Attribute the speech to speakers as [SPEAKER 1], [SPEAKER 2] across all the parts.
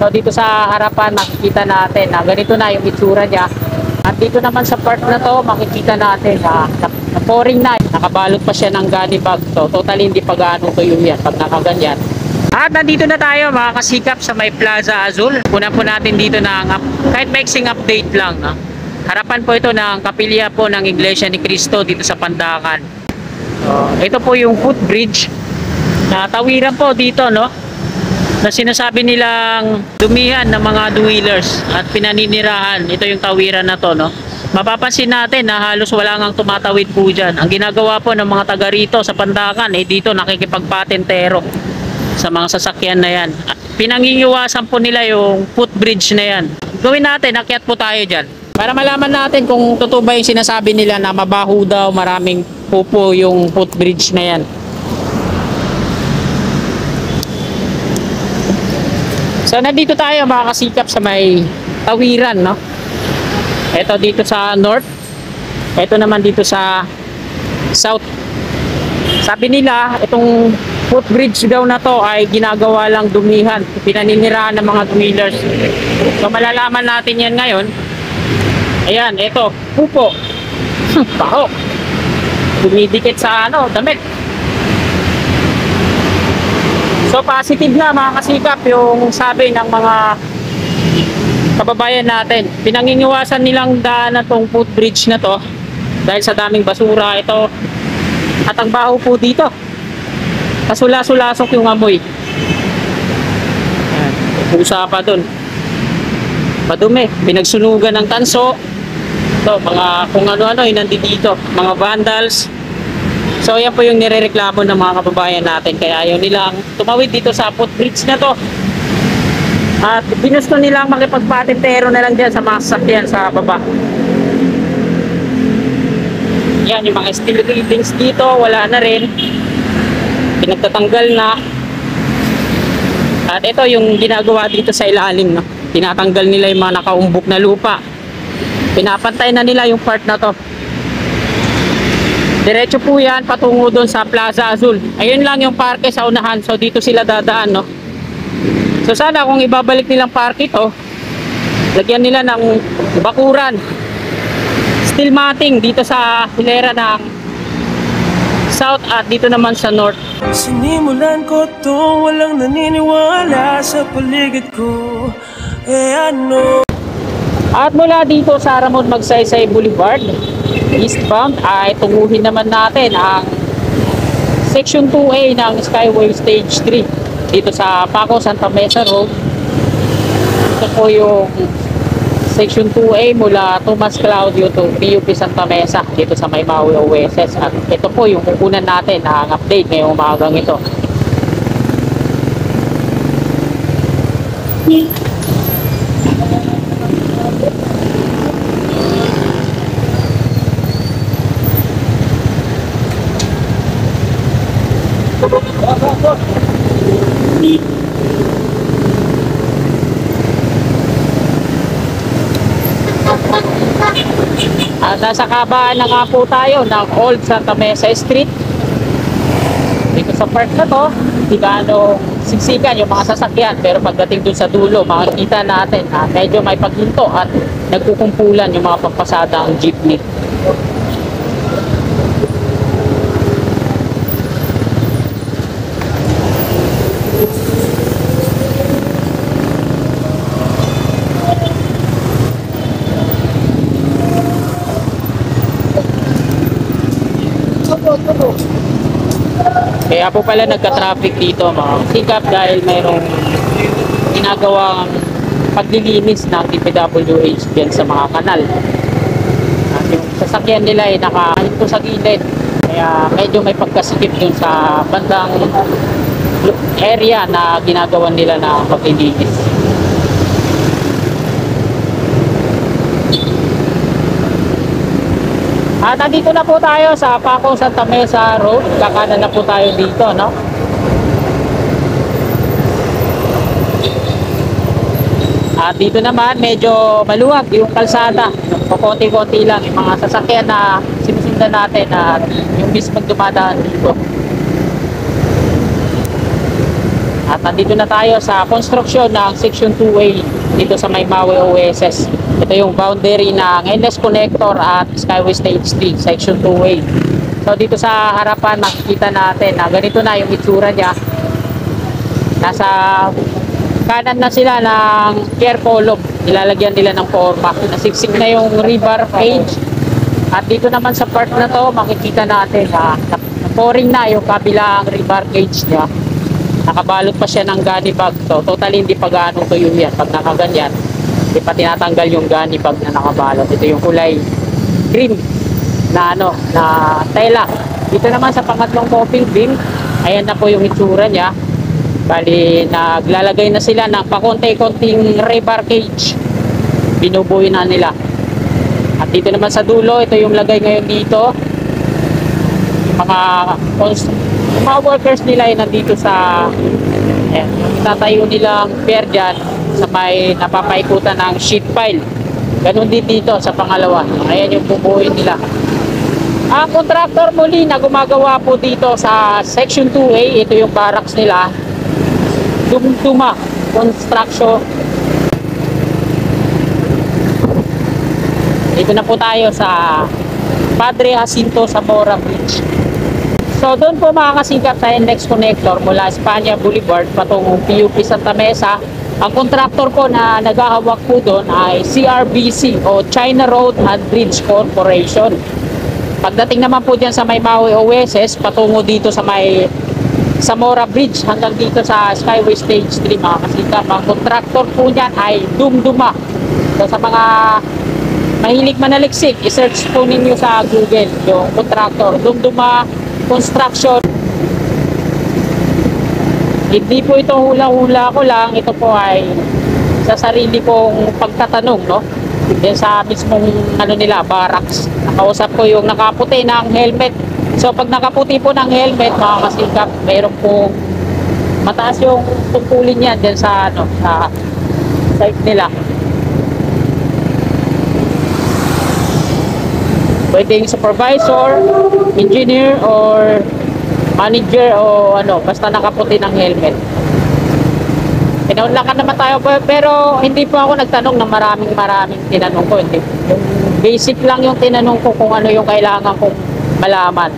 [SPEAKER 1] So dito sa harapan makikita natin na ganito na yung itsura niya. At dito naman sa part na to makikita natin na pouring na. Nakabalot pa siya ng gunny bag. So totally hindi pa gaano tuyo yan pag nakaganyan. At nandito na tayo mga kasikap sa may Plaza Azul. Una po natin dito ng kahit mixing update lang. No? Harapan po ito ng kapilya po ng Iglesia ni Cristo dito sa Pandacan. So, ito po yung footbridge na tawiran po dito, no? Na sinasabi nilang dumihan ng mga dwellers at pinaninirahan. Ito yung tawiran na to, no? Mapapansin natin na halos wala ngang tumatawid po dyan. Ang ginagawa po ng mga taga rito sa Pandacan, dito nakikipagpatentero sa mga sasakyan na yan. Pinangingiwasan po nila yung footbridge na yan. Gawin natin, akyat po tayo dyan. Para malaman natin kung totoo ba yung sinasabi nila na mabaho daw, maraming pupo yung footbridge na yan. So nandito tayo mga kasikap sa may tawiran, no? Ito dito sa north. Ito naman dito sa south. Sabi nila, itong footbridge daw na to ay ginagawa lang dumihan, pinaninirahan ng mga dwellers. So malalaman natin yan ngayon. Ayan, ito, pupo. Baho. Dumidikit sa damit. So positive na mga kasikap yung sabi ng mga kababayan natin. Pinangingiwasan nilang daan na tong footbridge na to dahil sa daming basura ito. At ang baho po dito. Kasula-sulasok yung amoy. Ayan, pusa pa dun. Madumi, pinagsunugan ng tanso. Ito, mga kung ano-ano yung nandito, mga vandals. So yan po yung nirereklamo ng mga kababayan natin. Kaya ayaw nilang tumawid dito sa footbridge na to. At binusto nilang makipagpatintero na lang dyan sa mga sasakyan sa baba. Yan, yung mga steel railings dito, wala na rin. Pinagtatanggal na. At ito yung ginagawa dito sa ilalim, no? Tinatanggal nila yung mga nakaumbok na lupa. Pinapantay na nila yung part na to. Diretso po yan patungo doon sa Plaza Azul. Ayun lang yung parke sa unahan. So dito sila dadaan, no? So sana kung ibabalik nilang parke ito, lagyan nila ng bakuran, steel matting dito sa hilera ng south at dito naman sa north.
[SPEAKER 2] Sinimulan ko to, walang naniniwala sa paligid ko. Ano?
[SPEAKER 1] At mula dito sa Ramon Magsaysay Boulevard eastbound ay tunguhin naman natin ang Section 2A ng Skyway Stage 3 dito sa Paco Santa Mesa Road. Ito po yung Section 2A mula Tomas Claudio to PUP Santa Mesa dito sa may Maui OSS. At ito po yung kukunan natin ang update ngayong umagang ito. At nasa kabaan na nga po tayo ng Old Santa Mesa Street. Dito sa park na to, hindi gaano siksikan yung mga sasakyan. Pero pagdating dun sa dulo, makikita natin na medyo may paghinto at nagkukumpulan yung mga pagpasadang jeepney. Kaya po pala nagka-traffic dito mga sikap dahil mayroong ginagawang paglilinis ng DPWH dyan sa mga kanal. At yung sasakyan nila ay nakahinto sa gilid. Kaya medyo may pagkasikip dun sa bandang area na ginagawan nila na paglilinis. At nandito na po tayo sa Paco Santa Mesa Road. Kakanan na po tayo dito, no? At dito naman medyo maluwag yung kalsada. Konti-konti lang yung mga sasakyan na sinusundan natin na yung mismong dumadaan dito. At Nandito na tayo sa construction ng Section 2A dito sa Maymawe OSS. Ito yung boundary ng NS Connector at Skyway Stage 3, Section 2A. So dito sa harapan makikita natin na ganito na yung itsura niya. Nasa kanan na sila ng care column. Nilalagyan nila ng forma. Nasiksik na yung rebar cage. At dito naman sa part na to makikita natin na pouring na yung kabilang rebar cage niya. Nakabalot pa siya ng gunny bag to. Totally hindi pa gaano tuyo yan. Pag nakaganyan, hindi pa tinatanggal yung gunny bag na nakabalot. Ito yung kulay green na na tela. Dito naman sa pangatlong coffin bin, ayan na po yung itsura niya. Bali, naglalagay na sila ng pakonti-konting rebar cage. Binubuhay na nila. At dito naman sa dulo, ito yung lagay ngayon dito. Yung mga workers nila ay nandito sa tatayo nilang pier dyan sa may napapaikutan ng sheet pile. Ganun din dito sa pangalawa. Ayan yung bubuhin nila. Ang contractor muli na gumagawa po dito sa Section 2A, ito yung barracks nila. Dumduma Construction. Dito na po tayo sa Padre Jacinto Zamora Bridge. So doon po makakasikap sa NX Connector mula Espanya Boulevard patungong PUP Santa Mesa. Ang kontraktor po na naghahawak po doon ay CRBC o China Road and Bridge Corporation. Pagdating naman po dyan sa Maymawe OSS, patungo dito sa may Zamora Bridge hanggang dito sa Skyway Stage 3 makakasikap. Ang kontraktor po dyan ay Dumduma. So sa mga mahilig manaliksik, i-search po ninyo sa Google yung kontraktor Dumduma Construction. Hindi po ito hula-hula ko lang, ito po ay sa sarili kong pagtatanong, no? Then sa mismong nila, barracks. Nakausap ko yung nakaputi ng helmet. So pag nakaputi po ng helmet, makakasikap, mayroon pong mataas yung tungkulin yan din sa sa site nila. Pwedeng supervisor, engineer, or manager o basta nakaputi ng helmet. Pinaunlakan naman tayo, pero hindi po ako nagtanong ng maraming tinanong ko. Hindi. Yung basic lang yung tinanong ko kung ano yung kailangan kong malaman.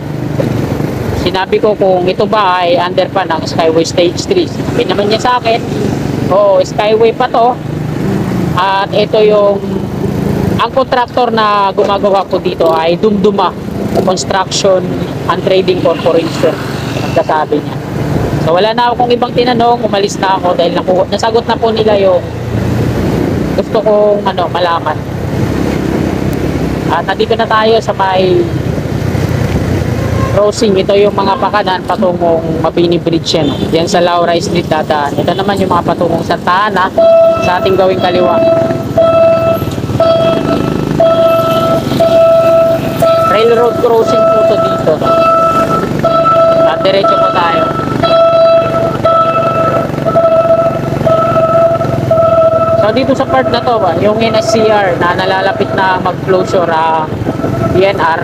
[SPEAKER 1] Sinabi ko kung ito ba ay under pa ng Skyway Stage 3. Sabi naman niya sa akin, oo, Skyway pa to. At ito yung ang kontraktor na gumagawa ko dito ay Dumduma Construction and Trading Corporation. Nagkasabi niya. So wala na akong ibang tinanong, umalis na ako dahil nasagot na po nila yung gusto kong malaman. At nandito na tayo sa may crossing. Ito yung mga pakanan patungong Mabini Bridge yan. Yan sa Laura Street dadaan. Ito naman yung mga patungong Santa Ana sa ating gawing kaliwa. Railroad crossing po to dito. At diretso po tayo. So dito sa part na to ba, yung NSCR na nalalapit na mag-closure DNR.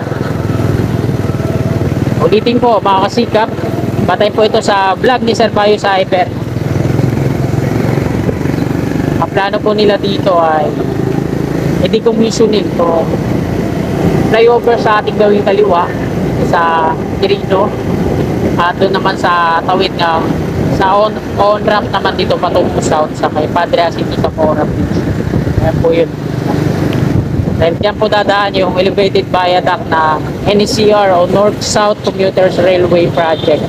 [SPEAKER 1] Ulitin po mga kasikap, batay po ito sa vlog ni Sir Bayo Cyber. Ang plano po nila dito ay decommissioning to flyover sa ating gawing kaliwa sa Quirino at doon naman sa tawid nga sa on-ramp naman dito patungo south sa kay Padre Jacinto Zamora Bridge. Ayan po yun. Dahil dyan po dadaan yung elevated viaduct na NECR o North-South Commuters Railway Project.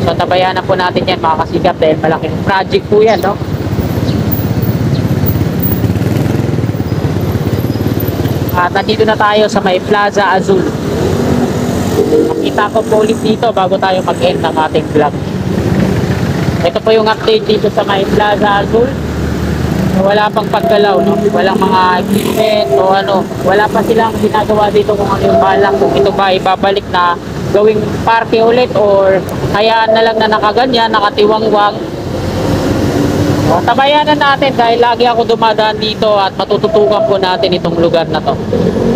[SPEAKER 1] So tabayan na po natin yan mga kasikap dahil malaking project po yan, no? At nandito na tayo sa may Plaza Azul. Makita ko po ulit dito bago tayo mag-end ng ating vlog. Ito po yung update dito sa may Plaza Azul. Wala pang paggalaw, no? Walang mga equipment o wala pa silang ginagawa dito kung ano yung balak. Kung ito ba ibabalik na gawing parke ulit or hayaan na lang na nakaganyan, nakatiwangwang. So, tabayanan natin dahil lagi ako dumadaan dito at matututukan po natin itong lugar na to.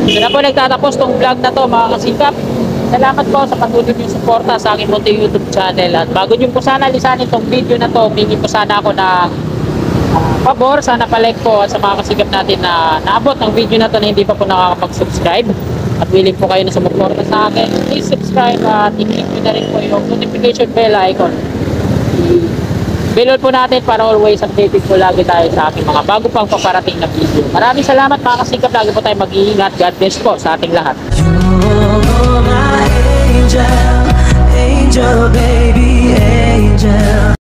[SPEAKER 1] So na po nagtatapos tong vlog na to mga kasikap. Salamat po sa patuloy niyong suporta sa aking munting YouTube channel. At bago niyo po sana lisanin itong video na to, humingi po sana ako na pabor, sana palike po sa mga kasigap natin na naabot ng video na to na hindi pa po nakakapag-subscribe. At willing po kayo na sumuporta sa akin. Please subscribe at i-click nyo na rin po yung notification bell icon. Bell po natin para always updated po lagi tayo sa aking mga bago pang paparating na video. Maraming salamat mga kasigap. Lagi po tayo mag-iingat. God bless po sa ating lahat.
[SPEAKER 2] You're my angel, angel baby, angel.